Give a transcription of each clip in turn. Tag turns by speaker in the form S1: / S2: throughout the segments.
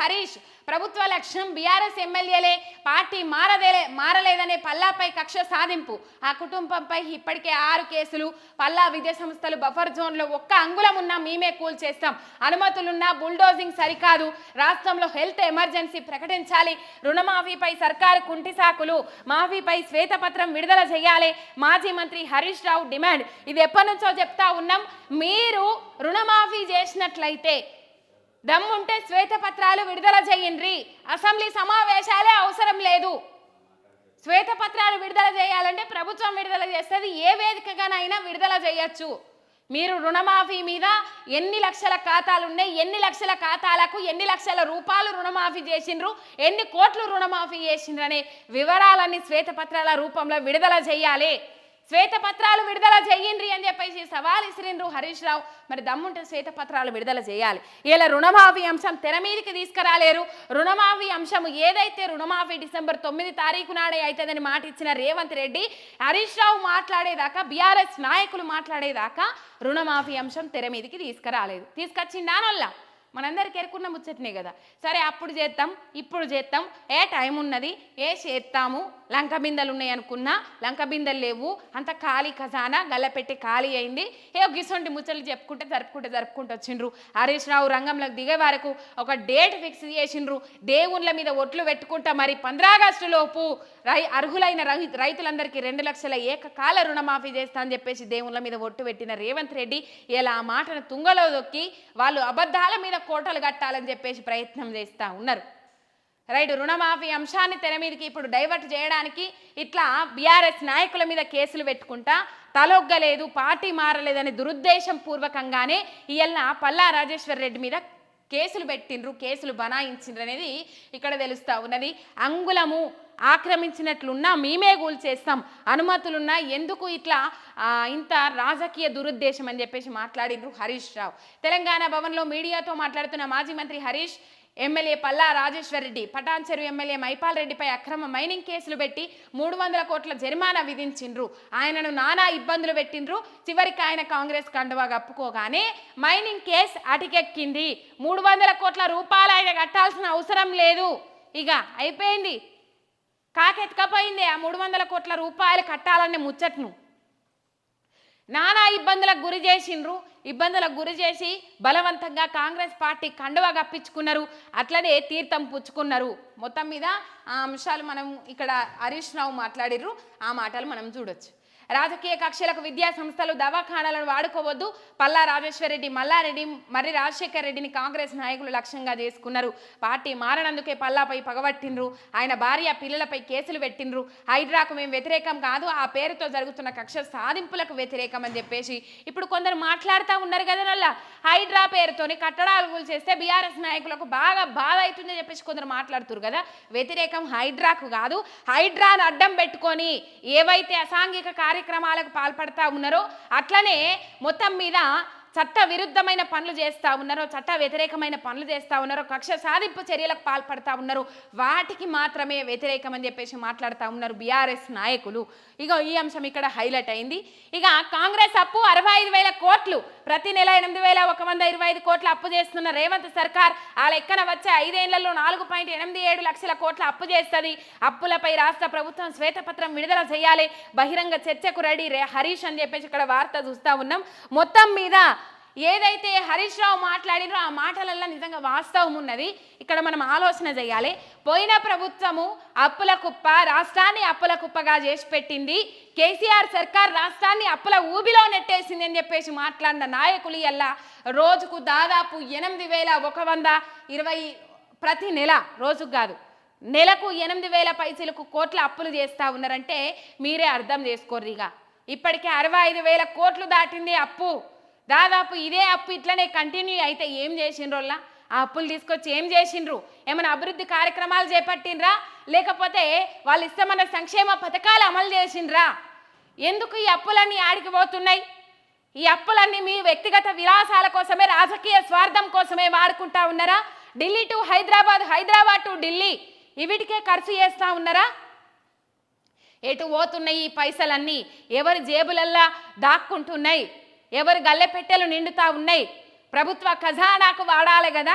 S1: హరీష్. ప్రభుత్వ లక్ష్యం BRS ఎమ్మెల్యేలే party మారలేదనే పల్లాపై కక్ష సాధింపు. ఆ కుటుంబంపై ఇప్పటికే 6 కేసులు. పల్లా విద్యా సంస్థలు బఫర్ జోన్లో ఒక్క అంగుళం ఉన్నా మేమే కూల్ చేస్తాం. అనుమతులున్నా బుల్డోజింగ్ సరికాదు. రాష్ట్రంలో హెల్త్ ఎమర్జెన్సీ ప్రకటించాలి. రుణమాఫీపై సర్కారు కుంటి సాకులు. మాఫీపై శ్వేతపత్రం విడుదల చేయాలి. మాజీ మంత్రి హరీష్ రావు డిమాండ్. ఇది ఎప్పటి నుంచో చెప్తా ఉన్నాం. మీరు రుణమాఫీ చేసినట్లయితే దమ్ముంటే శ్వేతపత్రాలు విడుదల చేయండి. అసెంబ్లీ సమావేశాలే అవసరం లేదు. శ్వేతపత్రాలు విడుదల చేయాలంటే ప్రభుత్వం విడుదల చేస్తుంది. ఏ వేదికగానైనా విడుదల చేయొచ్చు. మీరు రుణమాఫీ మీద ఎన్ని లక్షల ఖాతాలు ఉన్నాయి, ఎన్ని లక్షల ఖాతాలకు ఎన్ని లక్షల రూపాయలు రుణమాఫీ చేసిండ్రు, ఎన్ని కోట్లు రుణమాఫీ చేసిండ్రు అనే వివరాలన్నీ శ్వేతపత్రాల రూపంలో విడుదల చేయాలి. శ్వేతపత్రాలు విడుదల చేయండి అని చెప్పేసి సవాల్ ఇసిరిండ్రు హరీష్ రావు. మరి దమ్ముంటే శ్వేతపత్రాలు విడుదల చేయాలి. ఇలా రుణమాఫీ అంశం తెర మీదకి తీసుకురాలేరు. రుణమాఫీ అంశం ఏదైతే రుణమాఫీ డిసెంబర్ 9 తారీఖు నాడే అవుతుందని మాట ఇచ్చిన రేవంత్ రెడ్డి, హరీష్ రావు మాట్లాడేదాకా, బీఆర్ఎస్ నాయకులు మాట్లాడేదాకా రుణమాఫీ అంశం తెర మీదకి తీసుకురాలేదు. తీసుకొచ్చిందానల్లా మనందరికి ఎరుకున్న ముచ్చట్నే కదా. సరే అప్పుడు చేద్దాం, ఇప్పుడు చేద్దాం, టైం ఉన్నది, చేస్తాము. లంక బిందెలు ఉన్నాయి అనుకున్నా, లంక బిందెలు లేవు. అంత ఖాళీ ఖజానా గల్లపెట్టి ఖాళీ అయింది. గిసొంటి ముచ్చట్లు జరుపుకుంటూ వచ్చిండ్రు. హరీష్ రావు రంగంలోకి దిగే వరకు ఒక డేట్ ఫిక్స్ చేసిండ్రు. దేవుళ్ళ మీద ఒట్లు పెట్టుకుంటా మరి 15 ఆగస్టు లోపు అర్హులైన రైతులందరికీ 2 లక్షల ఏకకాల రుణమాఫీ చేస్తా అని చెప్పేసి దేవుళ్ళ మీద ఒట్టు పెట్టిన రేవంత్ రెడ్డి ఇలా ఆ మాటను తుంగలో దొక్కి వాళ్ళు అబద్ధాల మీద కోటలు కట్టాలని చెప్పేసి ప్రయత్నం చేస్తూ ఉన్నారు. రైట్, రుణమాఫీ అంశాన్ని తెర మీదకి ఇప్పుడు డైవర్ట్ చేయడానికి ఇట్లా బీఆర్ఎస్ నాయకుల మీద కేసులు పెట్టుకుంటా తలొగ్గలేదు, పార్టీ మారలేదని దురుద్దేశం పూర్వకంగానే ఇయ్యాల పల్లా రాజేశ్వర్ రెడ్డి మీద కేసులు పెట్టిండ్రు, కేసులు బనాయించిండ్రు అనేది ఇక్కడ తెలుస్తూ ఉన్నది. అంగుళము ఆక్రమించినట్లున్నా మేమే గూల్ చేస్తాం, అనుమతులున్నా ఎందుకు ఇట్లా ఇంత రాజకీయ దురుద్దేశం అని చెప్పేసి మాట్లాడిండ్రు హరీష్ రావు. తెలంగాణ భవన్లో మీడియాతో మాట్లాడుతున్న మాజీ మంత్రి హరీష్, ఎమ్మెల్యే పల్లా రాజేశ్వర్ రెడ్డి పటాన్ చెరువు ఎమ్మెల్యే మైపాల్ రెడ్డిపై అక్రమ మైనింగ్ కేసులు పెట్టి 300 కోట్ల జరిమానా విధించిండ్రు. ఆయనను నానా ఇబ్బందులు పెట్టిండ్రు. చివరికి ఆయన కాంగ్రెస్ కండువా కప్పుకోగానే మైనింగ్ కేసు అటికెక్కింది. 300 కోట్ల రూపాయలు ఆయన కట్టాల్సిన అవసరం లేదు. ఇక అయిపోయింది, కాకెత్తుకపోయింది. ఆ 300 కోట్ల రూపాయలు కట్టాలనే ముచ్చట్ను నానా ఇబ్బందులకు గురి చేసిండ్రు. ఇబ్బందులకు గురి చేసి బలవంతంగా కాంగ్రెస్ పార్టీ కండువా కప్పించుకున్నారు. అట్లనే తీర్థం పుచ్చుకున్నారు. మొత్తం మీద ఆ అంశాలు మనం ఇక్కడ హరీష్ రావు మాట్లాడిర్రు. ఆ మాటలు మనం చూడొచ్చు. రాజకీయ కక్షలకు విద్యా సంస్థలు దవాఖానాలను వాడుకోవద్దు. పల్లా రాజేశ్వర్ రెడ్డి, మల్లారెడ్డి, మర్రి రాజశేఖర్ రెడ్డిని కాంగ్రెస్ నాయకులు లక్ష్యంగా చేసుకున్నారు. పార్టీ మారనందుకే పల్లాపై పగబట్టిండ్రు. ఆయన భార్య పిల్లలపై కేసులు పెట్టిండ్రు. హైడ్రాకు మేము వ్యతిరేకం కాదు, ఆ పేరుతో జరుగుతున్న కక్ష సాధింపులకు వ్యతిరేకం అని చెప్పేసి ఇప్పుడు కొందరు మాట్లాడుతూ ఉన్నారు కదా. నల్ల హైడ్రా పేరుతోని కట్టడాలు కూల్చేస్తే బీఆర్ఎస్ నాయకులకు బాగా బాధ అవుతుందని చెప్పేసి కొందరు మాట్లాడుతున్నారు కదా. వ్యతిరేకం హైడ్రాకు కాదు, హైడ్రాను అడ్డం పెట్టుకొని ఏవైతే అసాంఘిక కార్యక్రమాలకు పాల్పడతా ఉన్నారో, అట్లనే మొత్తం మీద చట్ట విరుద్ధమైన పనులు చేస్తూ ఉన్నారో, చట్ట వ్యతిరేకమైన పనులు చేస్తూ ఉన్నారో, కక్ష సాధింపు చర్యలకు పాల్పడతా ఉన్నారు, వాటికి మాత్రమే వ్యతిరేకం అని చెప్పేసి మాట్లాడుతూ ఉన్నారు బీఆర్ఎస్ నాయకులు. ఇక ఈ అంశం ఇక్కడ హైలైట్ అయింది. ఇక కాంగ్రెస్ అప్పు 65,000 కోట్లు, ప్రతి నెల 8,125 కోట్ల అప్పు చేస్తున్న రేవంత్ సర్కార్ ఆ లెక్కన వచ్చే 5 ఏళ్లలో 4.87 లక్షల కోట్ల అప్పు చేస్తుంది. అప్పులపై రాష్ట్ర ప్రభుత్వం శ్వేతపత్రం విడుదల చేయాలి, బహిరంగ చర్చకు రెడీ హరీష్ అని చెప్పేసి ఇక్కడ వార్త చూస్తూ ఉన్నాం. మొత్తం మీద ఏదైతే హరీష్ రావు మాట్లాడినో ఆ మాటలల్లో నిజంగా వాస్తవం ఉన్నది. ఇక్కడ మనం ఆలోచన చేయాలి. పోయిన ప్రభుత్వము అప్పుల కుప్ప, రాష్ట్రాన్ని అప్పుల కుప్పగా చేసి పెట్టింది. కేసీఆర్ సర్కార్ రాష్ట్రాన్ని అప్పుల ఊబిలో నెట్టేసింది అని చెప్పేసి మాట్లాడిన నాయకులు ఇలా రోజుకు దాదాపు 8,120 ప్రతి నెల, రోజుకు కాదు నెలకు 8,000 పైసలకు కోట్ల అప్పులు చేస్తూ ఉన్నారంటే మీరే అర్థం చేసుకోర్రు. ఇక ఇప్పటికే 65,000 కోట్లు దాటింది అప్పు. దాదాపు ఇదే అప్పు ఇట్లనే కంటిన్యూ అయితే ఏం చేసిండ్రోల్లా? ఆ అప్పులు తీసుకొచ్చి ఏం చేసిండ్రు? ఏమైనా అభివృద్ధి కార్యక్రమాలు చేపట్టిండ్రా? లేకపోతే వాళ్ళు ఇష్టమైన సంక్షేమ పథకాలు అమలు చేసిండ్రా? ఎందుకు ఈ అప్పులన్నీ ఆడికి పోతున్నాయి? ఈ అప్పులన్నీ మీ వ్యక్తిగత విలాసాల కోసమే, రాజకీయ స్వార్థం కోసమే వాడుకుంటా ఉన్నారా? ఢిల్లీ టు హైదరాబాద్, హైదరాబాద్ టు ఢిల్లీ వీటికే ఖర్చు చేస్తూ ఉన్నారా? ఎటు పోతున్నాయి ఈ పైసలన్నీ? ఎవరి జేబులల్లా దాక్కుంటున్నాయి? ఎవరి గల్లెపెట్టెలు నిండుతా ఉన్నాయి? ప్రభుత్వ ఖజానాకు వాడాలి కదా.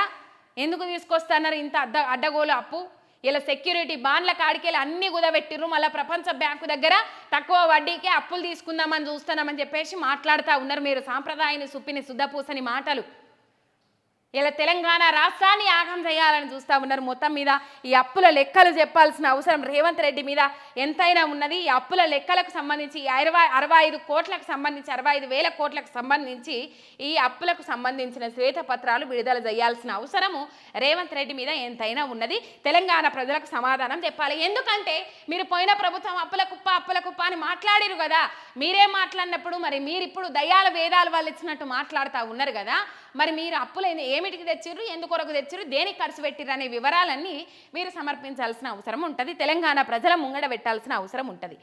S1: ఎందుకు తీసుకొస్తున్నారు ఇంత అడ్డగోలు అప్పు? ఇలా సెక్యూరిటీ బాండ్ల కాడికెళ్ళి అన్ని కుదబెట్టిర్రు, మళ్ళీ ప్రపంచ బ్యాంకు దగ్గర తక్కువ వడ్డీకే అప్పులు తీసుకుందామని చూస్తున్నామని చెప్పేసి మాట్లాడుతూ ఉన్నారు మీరు. సాంప్రదాయాన్ని సుప్పిని శుద్ధపూసని మాటలు. ఇలా తెలంగాణ రాష్ట్రాన్ని యాగం చేయాలని చూస్తూ ఉన్నారు. మొత్తం మీద ఈ అప్పుల లెక్కలు చెప్పాల్సిన అవసరం రేవంత్ రెడ్డి మీద ఎంతైనా ఉన్నది. ఈ అప్పుల లెక్కలకు సంబంధించి 65 కోట్లకు సంబంధించి 65,000 కోట్లకు సంబంధించి ఈ అప్పులకు సంబంధించిన శ్వేతపత్రాలు విడుదల చేయాల్సిన అవసరము రేవంత్ రెడ్డి మీద ఎంతైనా ఉన్నది. తెలంగాణ ప్రజలకు సమాధానం చెప్పాలి. ఎందుకంటే మీరు పోయిన ప్రభుత్వం అప్పుల కుప్ప అని మాట్లాడిరు కదా. మీరే మాట్లాడినప్పుడు మరి మీరు ఇప్పుడు దయ్యాల వేదాలు వాళ్ళు ఇచ్చినట్టు మాట్లాడుతూ ఉన్నారు కదా. మరి మీరు అప్పులు ఏమిటికి తెచ్చిర్రు, ఎందుకొరకు తెచ్చిర్రు, దేనికి ఖర్చు పెట్టిర్రు అనే వివరాలన్నీ మీరు సమర్పించాల్సిన అవసరం ఉంటుంది. తెలంగాణ ప్రజల ముంగడ పెట్టాల్సిన అవసరం ఉంటుంది.